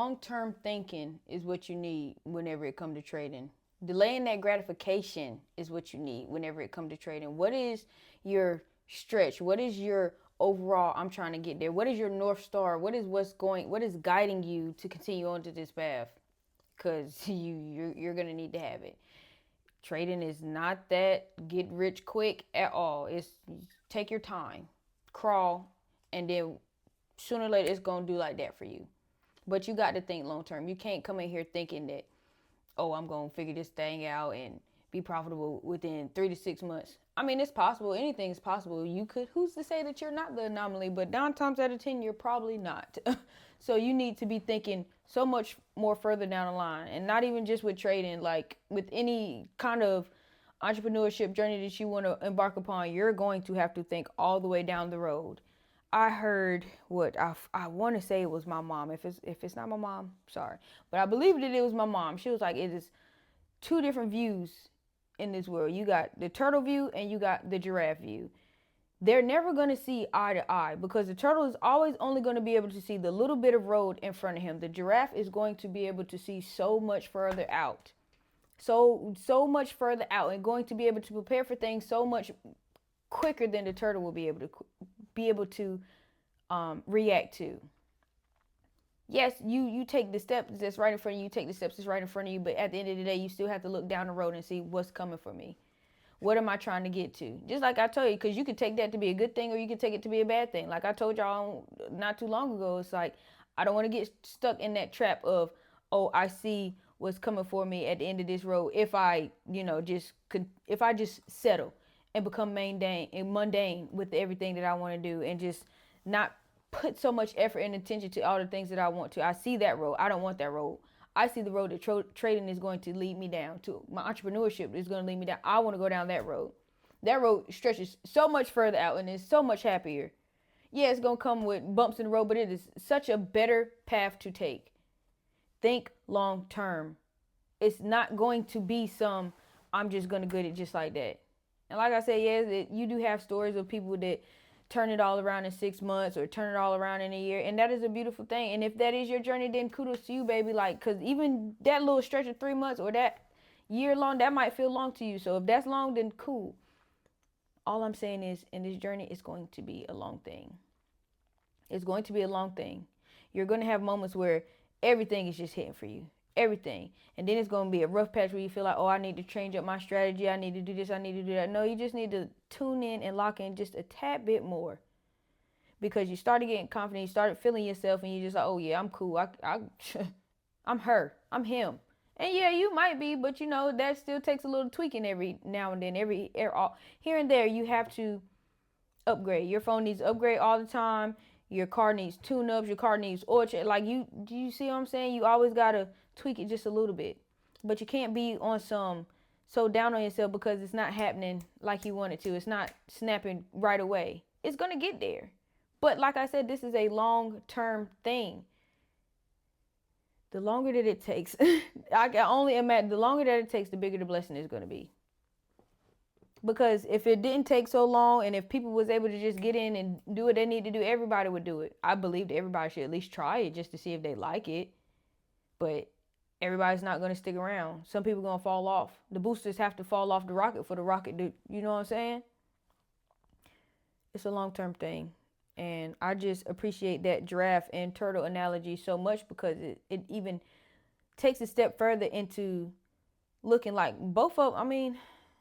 long-term thinking is what you need whenever it comes to trading. Delaying that gratification is what you need whenever it comes to trading. What is your stretch? What is your overall, I'm trying to get there? What is your North Star? What is guiding you to continue on to this path? Because you're gonna need to have it. Trading is not that get rich quick at all. It's take your time, crawl, and then sooner or later it's gonna do like that for you. But you got to think long term. You can't come in here thinking that, oh, I'm gonna figure this thing out and be profitable within 3 to 6 months. I mean, it's possible. Anything's possible. You could. Who's to say that you're not the anomaly? But 9 times out of 10, you're probably not. So you need to be thinking so much more further down the line, and not even just with trading. Like with any kind of entrepreneurship journey that you want to embark upon, you're going to have to think all the way down the road. I heard what I want to say it was my mom. If it's not my mom, sorry, but I believe that it was my mom. She was like, it is two different views in this world. You got the turtle view and you got the giraffe view. They're never going to see eye to eye because the turtle is always only going to be able to see the little bit of road in front of him. The giraffe is going to be able to see so much further out. So much further out, and going to be able to prepare for things so much quicker than the turtle will be able to react to. Yes, you take the steps that's right in front of you, you take the steps that's right in front of you, but at the end of the day, you still have to look down the road and see what's coming for me. What am I trying to get to? Just like I told you, because you could take that to be a good thing or you could take it to be a bad thing. Like I told y'all not too long ago, it's like I don't want to get stuck in that trap of, oh, I see what's coming for me at the end of this road if I, if I just settle and become mundane with everything that I want to do and just not put so much effort and attention to all the things that I want to. I see that road. I don't want that road. I see the road that trading is going to lead me down to. My entrepreneurship is going to lead me down. I want to go down that road. That road stretches so much further out and is so much happier. Yeah, it's going to come with bumps in the road, but it is such a better path to take. Think long term. It's not going to be I'm just going to get it just like that. And like I said, yeah, you do have stories of people that turn it all around in 6 months or turn it all around in a year. And that is a beautiful thing. And if that is your journey, then kudos to you, baby. Like, because even that little stretch of 3 months or that year long, that might feel long to you. So if that's long, then cool. All I'm saying is in this journey, it's going to be a long thing. It's going to be a long thing. You're going to have moments where everything is just hitting for you. Everything. And then it's going to be a rough patch where you feel like, oh, I need to change up my strategy. I need to do this. I need to do that. No, you just need to tune in and lock in just a tad bit more. Because you started getting confident. You started feeling yourself. And you just like, oh, yeah, I'm cool. I'm her. I'm him. And yeah, you might be. But, that still takes a little tweaking every now and then. Here and there, you have to upgrade. Your phone needs to upgrade all the time. Your car needs tune-ups. Your car needs oil change. Like, do you see what I'm saying? You always got to tweak it just a little bit. But you can't be on so down on yourself because it's not happening like you want it to. It's not snapping right away. It's going to get there. But like I said, this is a long-term thing. The longer that it takes, I can only imagine, the longer that it takes, the bigger the blessing is going to be. Because if it didn't take so long and if people was able to just get in and do what they need to do, everybody would do it. I believe that everybody should at least try it just to see if they like it. But everybody's not going to stick around. Some people are going to fall off. The boosters have to fall off the rocket for the rocket to, you know what I'm saying? It's a long-term thing. And I just appreciate that giraffe and turtle analogy so much because it even takes a step further into looking like both of them. I mean,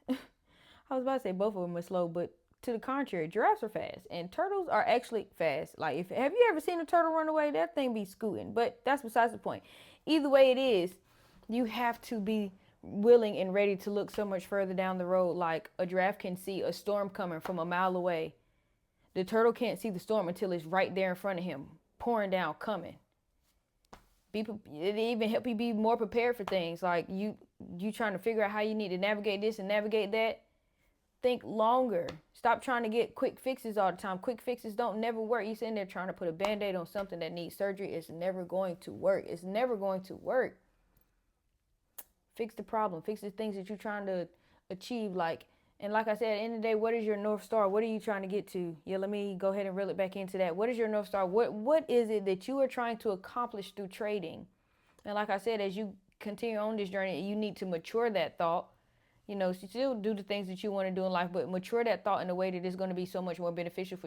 I was about to say both of them are slow, but to the contrary, giraffes are fast and turtles are actually fast. Like, have you ever seen a turtle run away? That thing be scooting, but that's besides the point. Either way it is, you have to be willing and ready to look so much further down the road. Like a giraffe can see a storm coming from a mile away. The turtle can't see the storm until it's right there in front of him, pouring down, coming. It even help you be more prepared for things. Like you trying to figure out how you need to navigate this and navigate that. Think longer. Stop trying to get quick fixes all the time. Quick fixes don't never work. You sitting there trying to put a band-aid on something that needs surgery. It's never going to work. It's never going to work. Fix the problem. Fix the things that you're trying to achieve. And like I said, at the end of the day, what is your North Star? What are you trying to get to? Yeah, let me go ahead and reel it back into that. What is your North Star? What is it that you are trying to accomplish through trading? And like I said, as you continue on this journey, you need to mature that thought. Still do the things that you want to do in life, but mature that thought in a way that is going to be so much more beneficial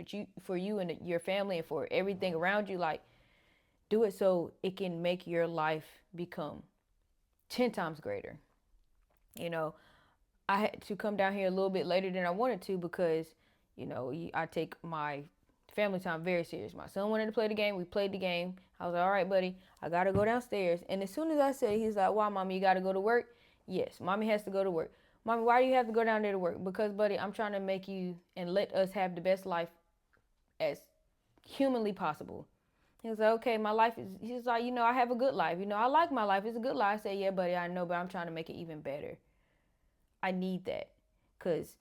for you and your family and for everything around you. Like, do it so it can make your life become 10 times greater. You know, I had to come down here a little bit later than I wanted to because, I take my family time very serious. My son wanted to play the game. We played the game. I was like, all right, buddy, I got to go downstairs. And as soon as I said, he's like, why, mommy, you got to go to work? Yes, mommy has to go to work. Mommy, why do you have to go down there to work? Because, buddy, I'm trying to make you and let us have the best life as humanly possible. He was like, okay, my life is, he's like, I have a good life. I like my life. It's a good life. I said, yeah, buddy, I know, but I'm trying to make it even better. I need that. Because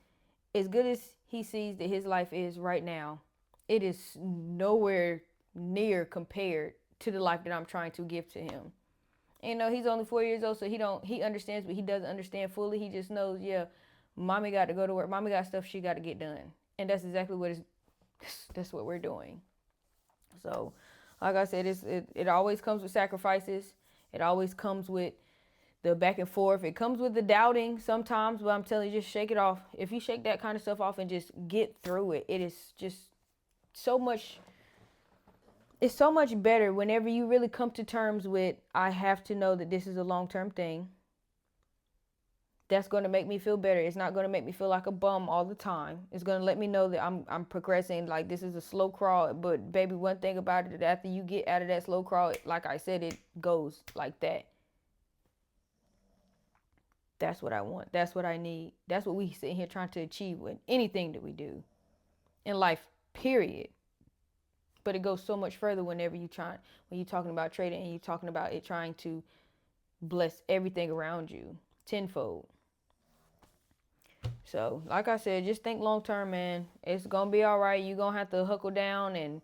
as good as he sees that his life is right now, it is nowhere near compared to the life that I'm trying to give to him. He's only 4 years old, so he understands, but he doesn't understand fully. He just knows, yeah, mommy got to go to work. Mommy got stuff she got to get done. And that's exactly that's what we're doing. So, like I said, it always comes with sacrifices. It always comes with the back and forth. It comes with the doubting sometimes, but I'm telling you, just shake it off. If you shake that kind of stuff off and just get through it, it is just so much. It's so much better whenever you really come to terms with, I have to know that this is a long-term thing. That's going to make me feel better. It's not going to make me feel like a bum all the time. It's going to let me know that I'm progressing. Like, this is a slow crawl. But baby, one thing about it, after you get out of that slow crawl, like I said, it goes like that. That's what I want. That's what I need. That's what we sit here trying to achieve with anything that we do in life, period. But it goes so much further when you're talking about trading and you're talking about it trying to bless everything around you tenfold. So, like I said, just think long term, man. It's gonna be all right. You're gonna have to huckle down and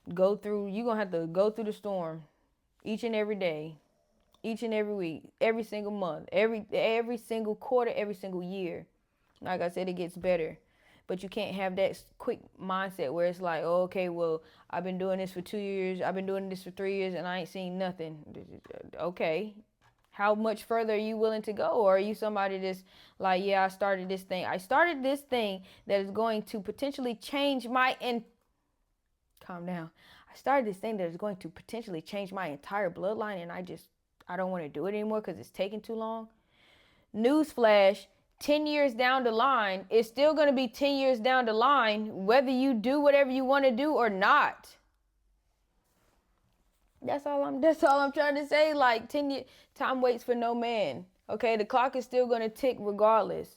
you're gonna have to go through the storm each and every day, each and every week, every single month, every single quarter, every single year. Like I said, it gets better. But you can't have that quick mindset where it's like, oh, okay, well, I've been doing this for 2 years, I've been doing this for 3 years, and I ain't seen nothing. Okay, how much further are you willing to go? Or are you somebody that's like, yeah, I started this thing that is going to potentially change calm down. I started this thing that is going to potentially change my entire bloodline, and I don't want to do it anymore because it's taking too long. Newsflash, 10 years down the line, it's still going to be 10 years down the line, whether you do whatever you want to do or not. That's all I'm trying to say. Like, 10 years, time waits for no man. Okay, the clock is still going to tick regardless.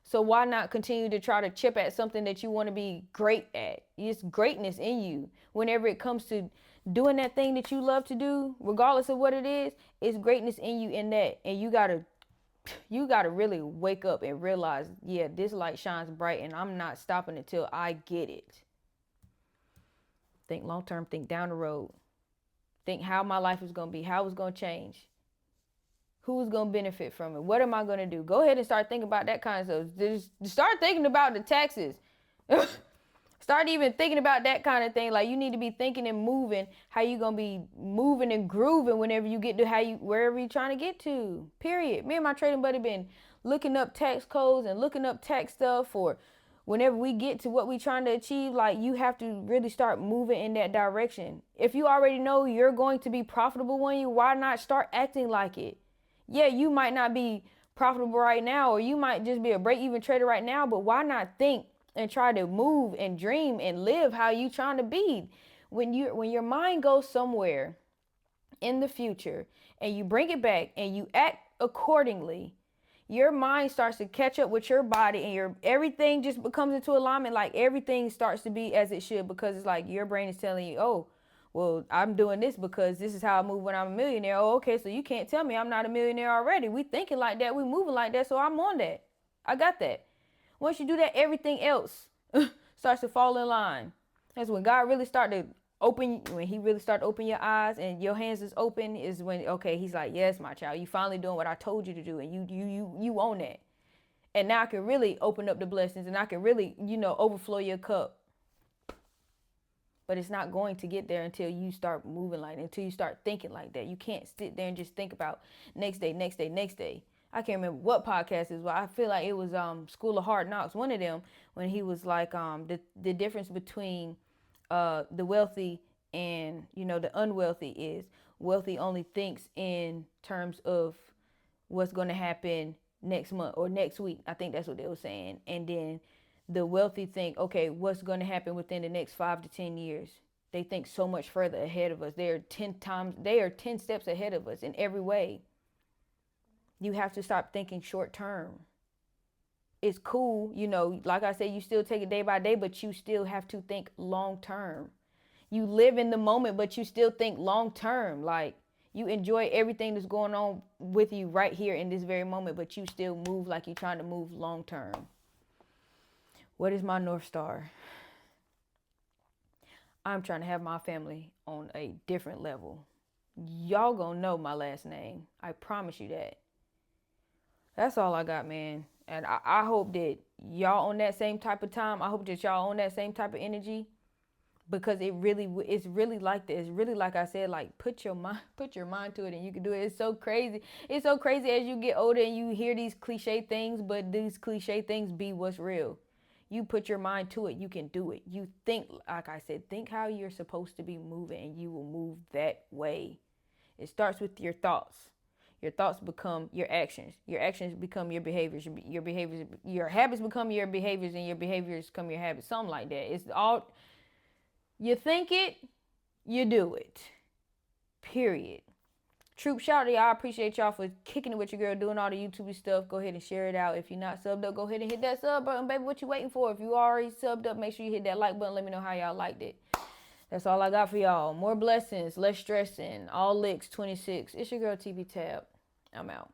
So why not continue to try to chip at something that you want to be great at? It's greatness in you. Whenever it comes to doing that thing that you love to do, regardless of what it is, it's greatness in you in that. And you gotta really wake up and realize, yeah, this light shines bright and I'm not stopping until I get it. Think long term, think down the road. Think how my life is going to be, how it's going to change. Who's going to benefit from it? What am I going to do? Go ahead and start thinking about that kind of stuff. Just start thinking about the taxes. Start even thinking about that kind of thing. Like, you need to be thinking and moving how you going to be moving and grooving whenever you get to wherever you're trying to get to. Period. Me and my trading buddy been looking up tax codes and looking up tax stuff for whenever we get to what we're trying to achieve. Like, you have to really start moving in that direction. If you already know you're going to be profitable why not start acting like it? Yeah, you might not be profitable right now, or you might just be a break-even trader right now, but why not think and try to move and dream and live how you trying to be? When your mind goes somewhere in the future and you bring it back and you act accordingly, your mind starts to catch up with your body and everything just becomes into alignment. Like, everything starts to be as it should, because it's like your brain is telling you, oh, well, I'm doing this because this is how I move when I'm a millionaire. Oh, okay, so you can't tell me I'm not a millionaire already. We thinking like that, we moving like that, so I'm on that. I got that. Once you do that, everything else starts to fall in line. That's when God really when he really start to open your eyes and your hands is open, is when, okay, he's like, yes, my child, you finally doing what I told you to do, and you own that. And now I can really open up the blessings, and I can really, overflow your cup. But it's not going to get there until you start moving like that, until you start thinking like that. You can't sit there and just think about next day, next day, next day. I can't remember what podcast it was. I feel like it was School of Hard Knocks, one of them, when he was like the difference between the wealthy and the unwealthy is wealthy only thinks in terms of what's going to happen next month or next week. I think that's what they were saying. And then the wealthy think, okay, what's going to happen within the next 5 to 10 years? They think so much further ahead of us. They are 10 steps ahead of us in every way. You have to stop thinking short term. It's cool, like I said, you still take it day by day, but you still have to think long term. You live in the moment, but you still think long term. Like, you enjoy everything that's going on with you right here in this very moment, but you still move like you're trying to move long term. What is my North Star? I'm trying to have my family on a different level. Y'all gonna know my last name. I promise you that. That's all I got, man. And I hope that y'all on that same type of time. I hope that y'all on that same type of energy, because it's really like this. It's really, like I said, like put your mind to it and you can do it. It's so crazy. It's so crazy as you get older and you hear these cliche things, but these cliche things be what's real. You put your mind to it, you can do it. You think, like I said, think how you're supposed to be moving and you will move that way. It starts with your thoughts. Your thoughts become your actions. Your actions become your behaviors. Your habits become your behaviors, and your behaviors become your habits. Something like that. It's all, you think it, you do it. Period. Troop, shout out to y'all. I appreciate y'all for kicking it with your girl, doing all the YouTube stuff. Go ahead and share it out. If you're not subbed up, go ahead and hit that sub button, baby. What you waiting for? If you already subbed up, make sure you hit that like button. Let me know how y'all liked it. That's all I got for y'all. More blessings, less stressing. All licks 26. It's your girl TV Tab. I'm out.